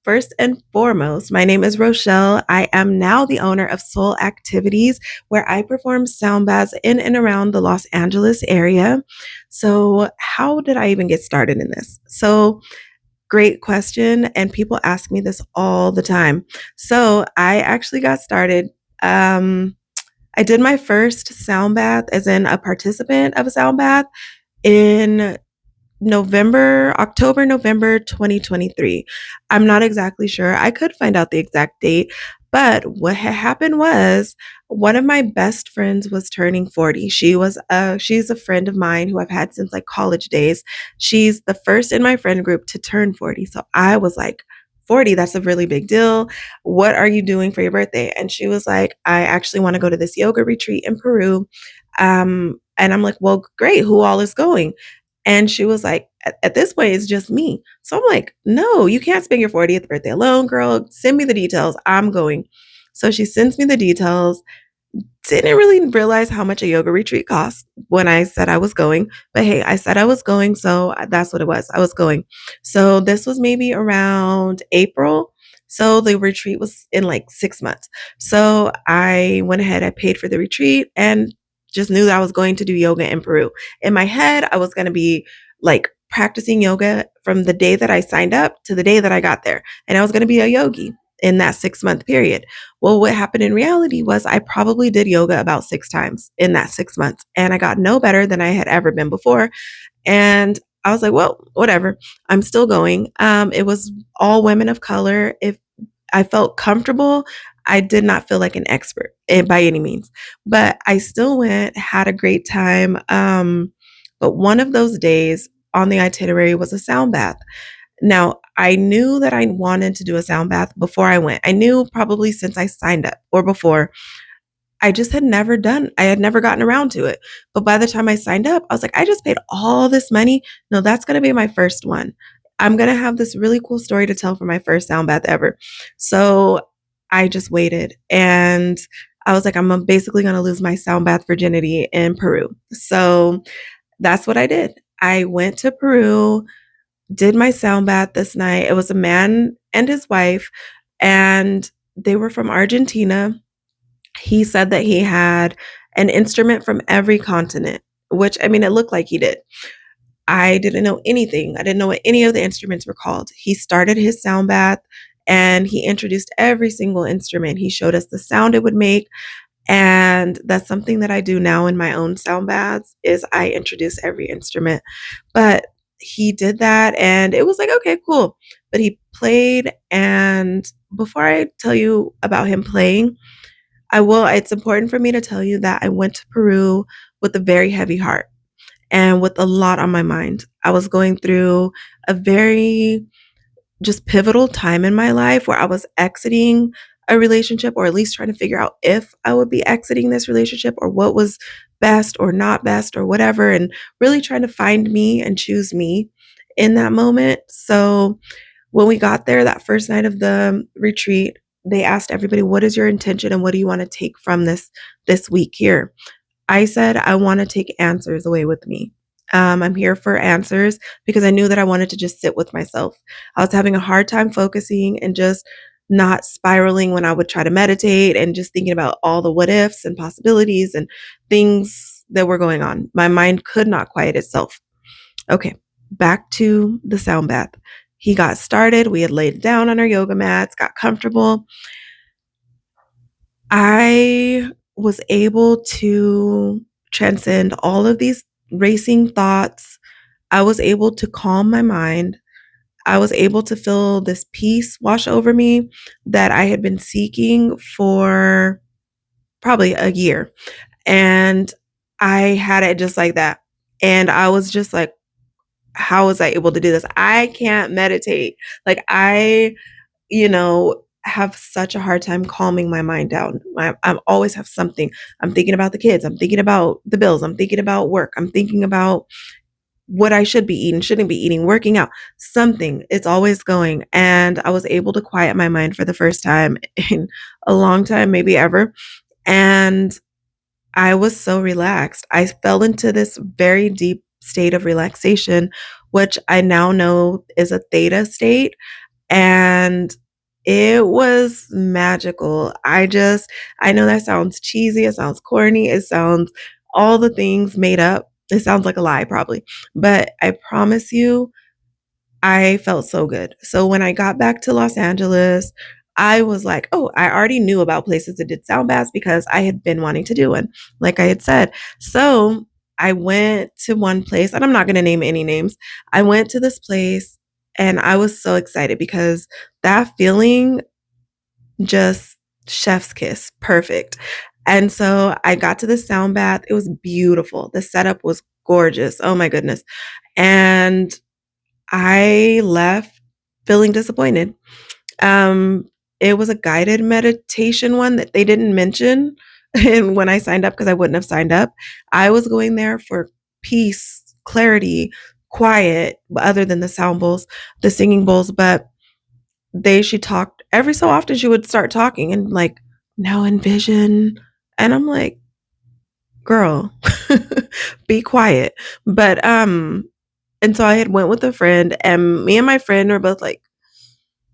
first and foremost, my name is Rochelle. I am now the owner of Soul Activities, where I perform sound baths in and around the Los Angeles area. So, how did I even get started in this? Great question. And people ask me this all the time. So, I actually got started. Um, I did my first sound bath as in a participant of a sound bath in November 2023. I'm not exactly sure. I could find out the exact date, but what had happened was one of my best friends was turning 40. She's a friend of mine who I've had since like college days. She's the first in my friend group to turn 40. So I was like, 40, that's a really big deal. What are you doing for your birthday? And she was like, I actually want to go to this yoga retreat in Peru. And I'm like, well, great. Who all is going? And she was like, at this point, it's just me. So I'm like, no, you can't spend your 40th birthday alone, girl. Send me the details. I'm going. So she sends me the details. Didn't really realize how much a yoga retreat cost when I said I was going. But hey, I said I was going. So that's what it was. I was going. So this was maybe around April. So the retreat was in like 6 months. So I went ahead, I paid for the retreat and just knew that I was going to do yoga in Peru. In my head, I was going to be like practicing yoga from the day that I signed up to the day that I got there. And I was going to be a yogi in that 6 month period. Well, what happened in reality was I probably did yoga about 6 times in that 6 months, and I got no better than I had ever been before. And I was like, well, whatever. I'm still going. It was all women of color. If I felt comfortable, I did not feel like an expert by any means, but I still went, had a great time. But one of those days on the itinerary was a sound bath. Now, I knew that I wanted to do a sound bath before I went. I knew probably since I signed up or before. I had never gotten around to it. But by the time I signed up, I was like, I just paid all this money. No, that's going to be my first one. I'm going to have this really cool story to tell for my first sound bath ever. So I just waited and I was like, I'm basically going to lose my sound bath virginity in Peru. So that's what I did. I went to Peru, did my sound bath this night. It was a man and his wife, and they were from Argentina. He said that he had an instrument from every continent, which I mean, it looked like he did. I didn't know anything. I didn't know what any of the instruments were called. He started his sound bath and he introduced every single instrument. He showed us the sound it would make. And that's something that I do now in my own sound baths is I introduce every instrument. But he did that and it was like, okay, cool. But he played, and before I tell you about him playing, it's important for me to tell you that I went to Peru with a very heavy heart and with a lot on my mind. I was going through a very just pivotal time in my life where I was exiting a relationship, or at least trying to figure out if I would be exiting this relationship or what was best or not best or whatever, and really trying to find me and choose me in that moment. So when we got there that first night of the retreat, they asked everybody, what is your intention and what do you want to take from this week here? I said, I want to take answers away with me. I'm here for answers because I knew that I wanted to just sit with myself. I was having a hard time focusing and just not spiraling when I would try to meditate and just thinking about all the what ifs and possibilities and things that were going on. My mind could not quiet itself. Okay, back to the sound bath. He got started. We had laid down on our yoga mats, got comfortable. I was able to transcend all of these racing thoughts. I was able to calm my mind. I was able to feel this peace wash over me that I had been seeking for probably a year. And I had it just like that. And I was just like, how was I able to do this? I can't meditate. Like you know, have such a hard time calming my mind down. I always have something. I'm thinking about the kids. I'm thinking about the bills. I'm thinking about work. I'm thinking about what I should be eating, shouldn't be eating, working out, something. It's always going. And I was able to quiet my mind for the first time in a long time, maybe ever. And I was so relaxed. I fell into this very deep state of relaxation, which I now know is a theta state. and it was magical. I know that sounds cheesy, it sounds corny, it sounds all the things made up. It sounds like a lie probably, but I promise you I felt so good. So when I got back to Los Angeles, I was like, oh, I already knew about places that did sound baths because I had been wanting to do one, like I had said. So I went to one place, and I'm not going to name any names. I went to this place and I was so excited because that feeling just chef's kiss, perfect. And so I got to the sound bath. It was beautiful. The setup was gorgeous. Oh my goodness. And I left feeling disappointed. Um, it was a guided meditation one that they didn't mention and when I signed up because I wouldn't have signed up. I was going there for peace, clarity, quiet, other than the sound bowls, the singing bowls, but she talked every so often she would start talking and like, now envision. And I'm like, girl, be quiet. But and so I had went with a friend and me and my friend were both like,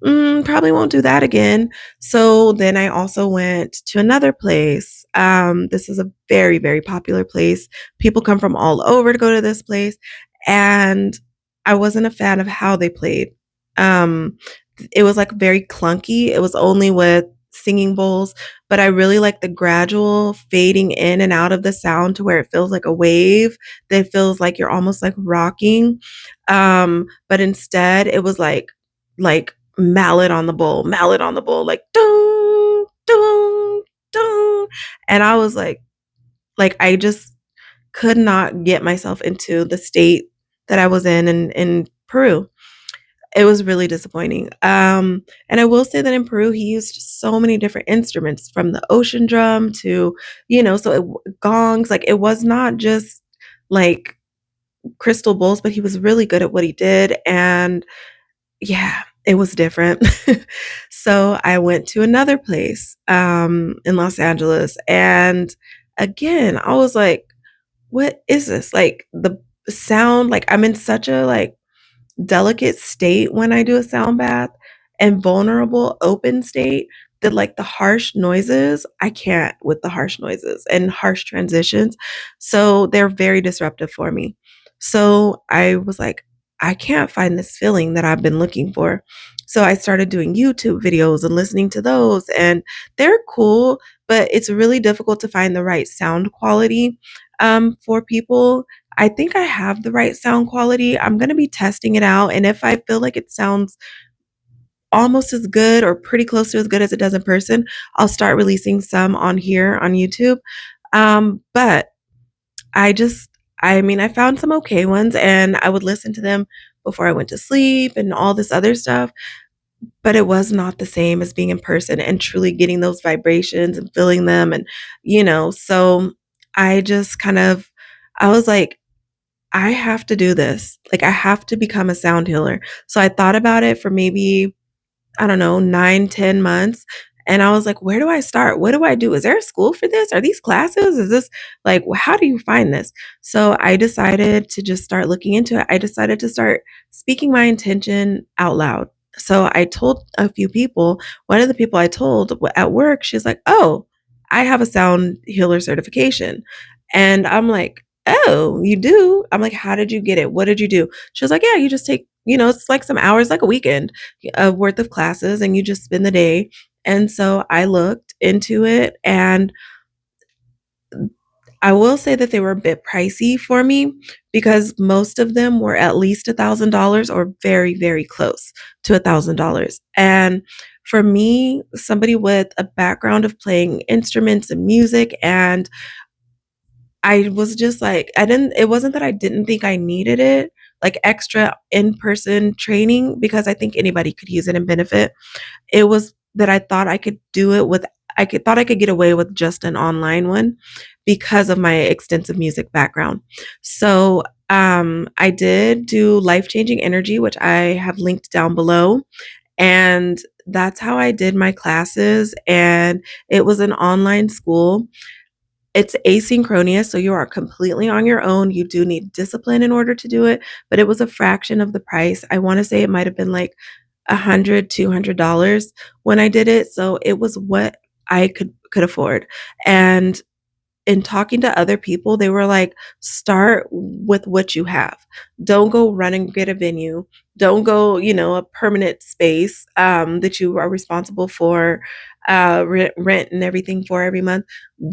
probably won't do that again. So then I also went to another place. This is a very, very popular place. People come from all over to go to this place. And I wasn't a fan of how they played. Um, it was like very clunky. It was only with singing bowls, but I really like the gradual fading in and out of the sound to where it feels like a wave that feels like you're almost like rocking. But instead it was like mallet on the bowl, like doom, doom, doom. And I was like I just could not get myself into the state that I was in Peru. It was really disappointing. And I will say that in Peru, he used so many different instruments from the ocean drum to, gongs. Like it was not just like crystal bowls, but he was really good at what he did. And yeah, it was different. So I went to another place in Los Angeles. And again, I was like, what is this? Like the sound, like I'm in such a like delicate state when I do a sound bath and vulnerable open state that like the harsh noises, I can't with the harsh noises and harsh transitions. So they're very disruptive for me. So I was like, I can't find this feeling that I've been looking for. So I started doing YouTube videos and listening to those, and they're cool, but it's really difficult to find the right sound quality for people. I think I have the right sound quality. I'm going to be testing it out. And if I feel like it sounds almost as good or pretty close to as good as it does in person, I'll start releasing some on here on YouTube. But I just, I mean, I found some okay ones and I would listen to them before I went to sleep and all this other stuff. But it was not the same as being in person and truly getting those vibrations and feeling them. So I just kind of, I was like, I have to do this. Like, I have to become a sound healer. So I thought about it for maybe, I don't know, 9, 10 months. And I was like, where do I start? What do I do? Is there a school for this? Are these classes? Is this like, how do you find this? So I decided to just start looking into it. I decided to start speaking my intention out loud. So I told a few people, one of the people I told at work, she's like, oh, I have a sound healer certification. And I'm like, oh, you do? I'm like, how did you get it? What did you do? She was like, yeah, you just take, it's like some hours, like a weekend worth of classes, and you just spend the day. And so I looked into it, and I will say that they were a bit pricey for me because most of them were at least $1,000 or very, very close to $1,000. And for me, somebody with a background of playing instruments and music, and I was just like, it wasn't that I didn't think I needed it, like extra in person training, because I think anybody could use it and benefit. It was that I thought I could do it with thought I could get away with just an online one because of my extensive music background. So, I did do life-changing energy, which I have linked down below, and that's how I did my classes, and it was an online school. It's asynchronous, so you are completely on your own. You do need discipline in order to do it, but it was a fraction of the price. I wanna say it might have been like 100, $200 when I did it, so it was what I could afford, and in talking to other people, they were like, "Start with what you have. Don't go run and get a venue. Don't go, a permanent space, that you are responsible for, rent and everything for every month.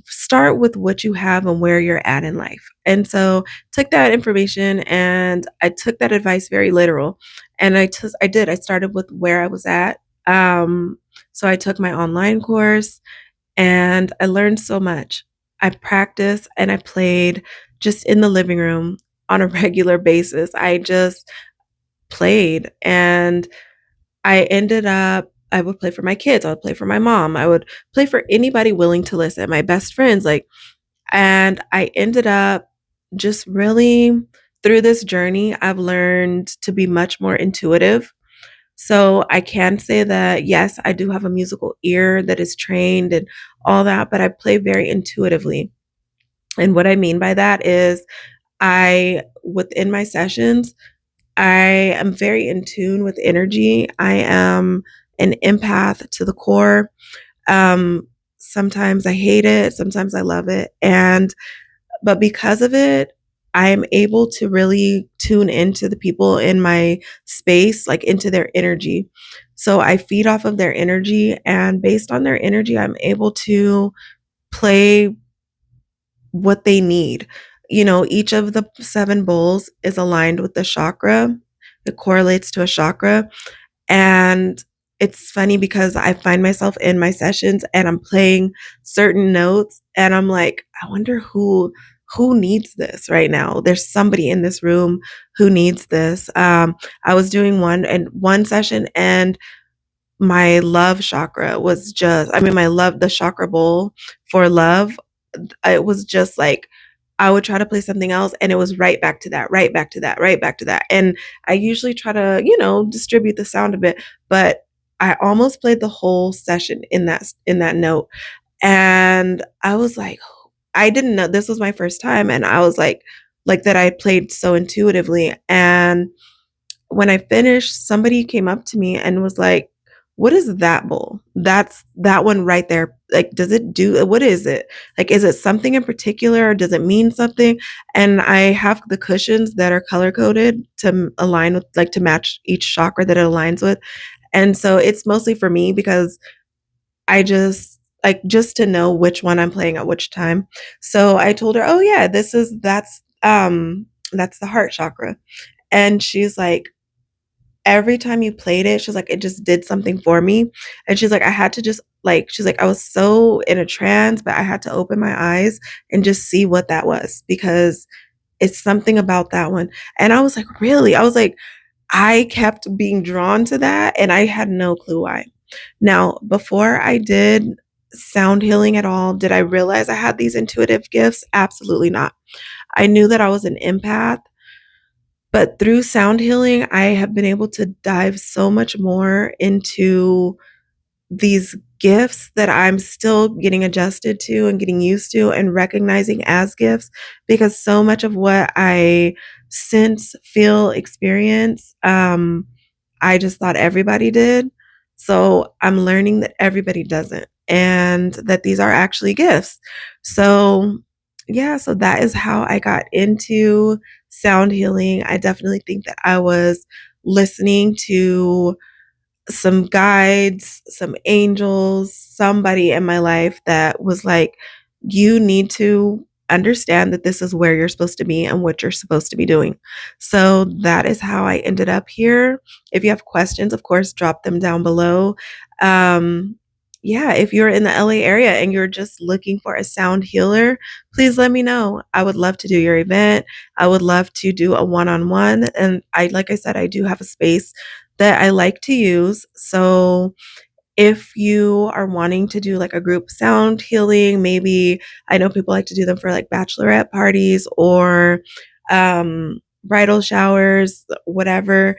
Start with what you have and where you're at in life." And so, took that information and I took that advice very literal, and I did. I started with where I was at. So I took my online course and I learned so much. I practiced and I played just in the living room on a regular basis. I just played and I would play for my kids, I would play for my mom, I would play for anybody willing to listen, my best friends, and I ended up just really through this journey, I've learned to be much more intuitive. So I can say that, yes, I do have a musical ear that is trained and all that, but I play very intuitively. And what I mean by that is within my sessions, I am very in tune with energy. I am an empath to the core. Um, Sometimes I hate it, sometimes I love it. But because of it, I am able to really tune into the people in my space, like into their energy. So I feed off of their energy, and based on their energy, I'm able to play what they need. Each of the 7 bowls is aligned with the chakra. It correlates to a chakra. And it's funny because I find myself in my sessions and I'm playing certain notes and I'm like, I wonder who needs this right now. There's somebody in this room who needs this. I was doing one session and my love chakra was just, I mean, the chakra bowl for love, it was just like I would try to play something else and it was right back to that, right back to that, right back to that. And I usually try to, distribute the sound a bit, but I almost played the whole session in that note. And I was like, I didn't know this was my first time and I was like that I played so intuitively. And when I finished, somebody came up to me and was like, "What is that bowl? That's that one right there. Like, does it do what is it? Like, is it something in particular or does it mean something?" And I have the cushions that are color coded to align with, like, to match each chakra that it aligns with. And so it's mostly for me because I just to know which one I'm playing at which time. So I told her, "Oh yeah, that's the heart chakra." And she's like, every time you played it, she's like, "It just did something for me." And she's like, "I had to just she's like, "I was so in a trance, but I had to open my eyes and just see what that was because it's something about that one." And I was like, "Really?" I was like, I kept being drawn to that and I had no clue why. Now, before I did sound healing at all, did I realize I had these intuitive gifts? Absolutely not. I knew that I was an empath, but through sound healing, I have been able to dive so much more into these gifts that I'm still getting adjusted to and getting used to and recognizing as gifts because so much of what I sense, feel, experience, I just thought everybody did. So I'm learning that everybody doesn't and that these are actually gifts. So, yeah, so that is how I got into sound healing. I definitely think that I was listening to some guides, some angels, somebody in my life that was like, you need to understand that this is where you're supposed to be and what you're supposed to be doing. So that is how I ended up here. If you have questions, of course, drop them down below. Um, yeah, if you're in the LA area and you're just looking for a sound healer, please let me know. I would love to do your event. I would love to do a one-on-one. And like I said, I do have a space that I like to use. So if you are wanting to do like a group sound healing, maybe I know people like to do them for like bachelorette parties or bridal showers, whatever.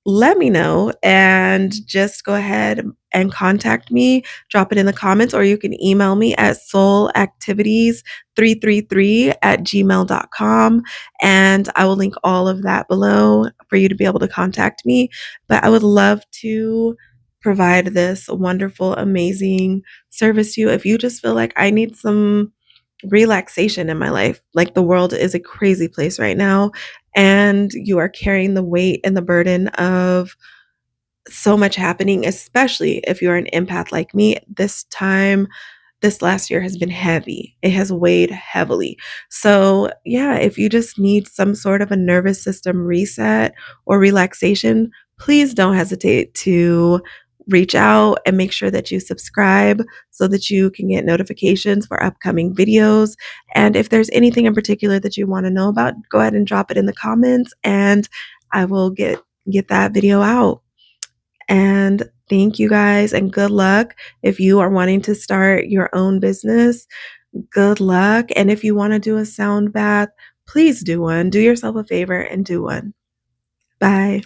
let me know and just go ahead and contact me. Drop it in the comments, or you can email me at soulactivities333 at gmail.com. And I will link all of that below for you to be able to contact me. But I would love to provide this wonderful, amazing service to you. If you just feel like I need some relaxation in my life. Like the world is a crazy place right now, and you are carrying the weight and the burden of so much happening, especially if you're an empath like me. This last year has been heavy. It has weighed heavily. So, yeah, if you just need some sort of a nervous system reset or relaxation, please don't hesitate to reach out and make sure that you subscribe so that you can get notifications for upcoming videos. And if there's anything in particular that you want to know about, go ahead and drop it in the comments and I will get that video out. And thank you guys and good luck. If you are wanting to start your own business, good luck. And if you want to do a sound bath, please do one. Do yourself a favor and do one. Bye.